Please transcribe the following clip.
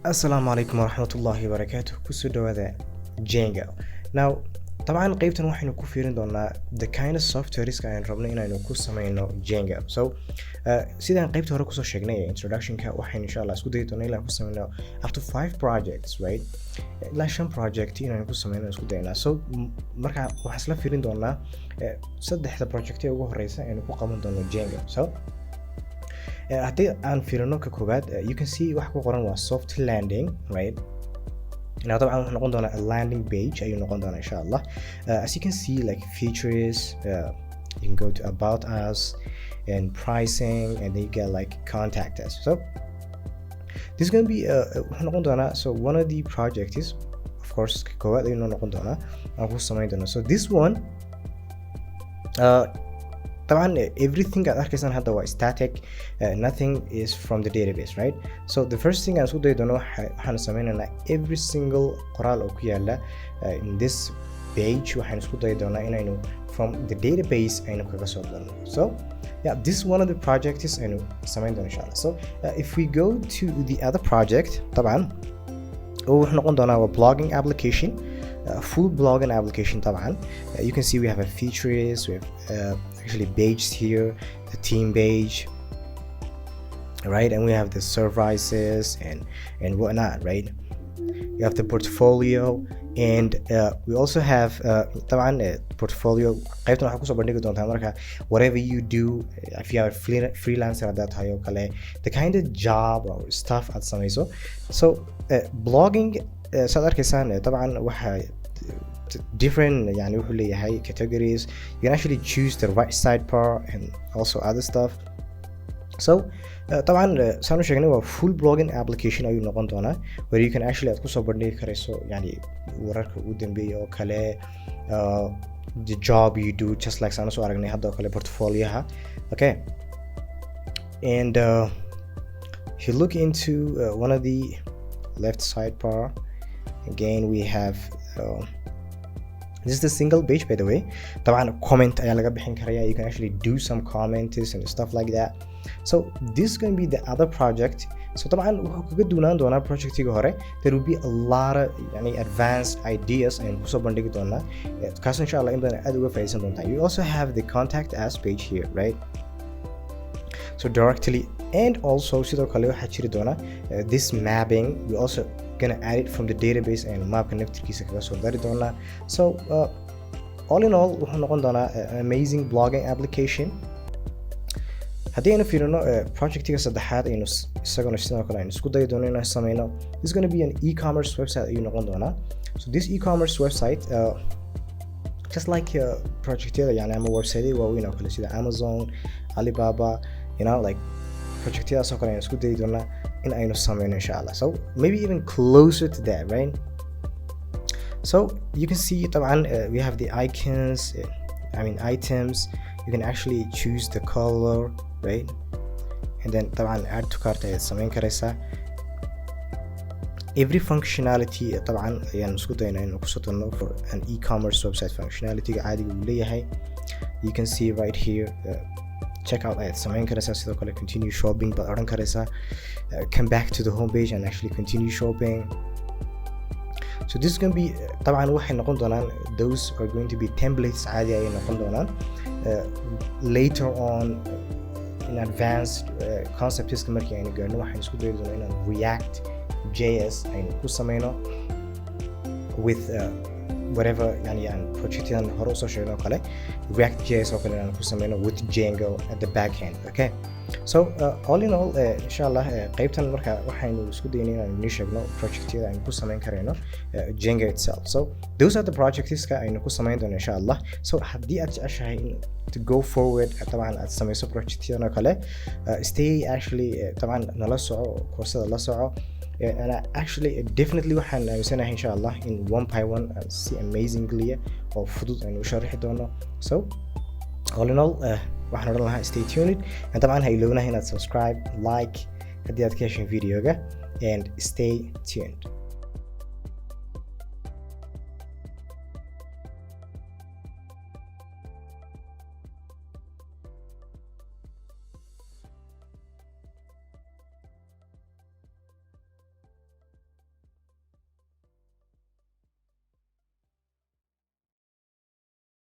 السلام عليكم ورحمة الله وبركاته كسو دوادا Django. Now طبعا قيبتنا waxaynu ku fiirin doonaa the kind of softwares ka aan rabno inaynu ku sameeyno Django. So sidaan qaybta hore kusoo sheegnay introduction-ka waxaynu insha Allah isku dayi doonaa inaan ku sameeyno up to 5 projects, right? ilaa 5 project inaynu ku sameeyno isku daynaa. So marka waxaan isla fiirin doonaa saddexda project ee ugu horeysa aynu ku qaban doono Django. So haddii aan fiirino ka koobaad you can see wax ku qoran waa soft landing, right? Now طبعا راح نقول a landing page أي نقول إن شاء الله. As you can see, like features, you can go to about us and pricing, and then you get like contact us. So this is going to be so one of the projects is of course so this one طبعا everything at Arkestan had the static, nothing is from the database, right? So the first thing I should do know every single قرال أو كيالا in this page from the database so yeah, this is one of the projects I know so if we go to the other project طبعا a blogging application, full blogging application طبعا. You can see we have a features, we have actually pages here, the team page, right? And we have the services and whatnot, right? We have the portfolio, and we also have طبعا portfolio قيبتنا waxaa kusoo bandhigi doontaa marka whatever you do, if you are a freelancer haddaad tahay oo kale, the kind of job or stuff aad samayso. So blogging saad arkaysaan طبعا waxaa different يعني wuxuu leeyahay categories. You can actually choose the right sidebar and also other stuff. So طبعا سانو sheegnay waa full blogging application ayuu noqon doonaa where you can actually aad kusoo bandhigi karayso yani wararka ugu dambeeya oo kale, the job you do, just like saanu soo aragnay hadda oo kale portfolioha. Okay, and if you look into one of the left sidebar, again we have this is the single page, by the way. طبعا comment ayaa laga bixin karaya, you can actually do some comments and stuff like that. So this is going to be the other project. So طبعا wuxuu kaga duunaan doonaa projectiga hore. There will be a lot of yani advanced ideas and kusoo bandhigi doonaa kaas insha Allah in badan aad uga faa'iideysan doontaa. You also have the contact us page here, right? So directly, and also sidoo kale waxaa jiri doona this mapping. We also gonna add it from the database and mapka naftirkiisa kaga soo dari doonaa. So all in all wuxuu noqon doonaa an amazing blogging application. haddii aynu fiirino projectiga saddexaad aynu isaguna sidoo kale aynu isku dayi doono inaan sameyno, this is going to be an e-commerce website ayuu noqon doonaa. So this e-commerce website just like projectyada yani ama website waaweyn oo kale sida Amazon, Alibaba, you know, like projectyadaas oo kale aynu isku dayi doonaa in aynu sameyno insha Allah. So maybe even closer to that, right? So you can see طبعا we have the icons, items. You can actually choose the color, right? And then طبعا add to cart ayaad sameyn karaysaa. Every functionality طبعا ayaan isku daynaa inaan ku socono for an e-commerce website functionality caadiga uu leeyahay. You can see right here checkout ayaad sameyn karaysaa, sidoo kale continue shopping baad odhan karaysaa, come back to the home page and actually continue shopping. So this is going to be طبعا waxay noqon doonaan, those are going to be templates caadi ayay noqon doonaan. Later on in advanced concepts markii aynu gaarno waxaan isku dayi doonaa inaan React JS aynu ku sameyno with whatever yani aan projectyadan hore usoo sheegnay oo kale, React JS oo kale aan ku sameyno with Django at the back end. Okay, so all in all insha Allah qaybtan marka waxaynu isku daynay inaan idin sheegno projectyada aynu ku sameyn karayno Django itself. So those are the projects ka aynu ku sameyn doono insha Allah. So haddii aad jeceshahay to go forward طبعا aad sameyso projectyada kale, stay actually طبعا nala soco koorsada la soco. And actually definitely waxaan aaminsanahay insha Allah in one by one si amazingly oo fudud aynu u sharixi doono. So all in all waxaan odhan lahaa stay tuned, and طبعا ha iloobinahay inaad subscribe, like haddii aad ka heshin videoga, and stay tuned.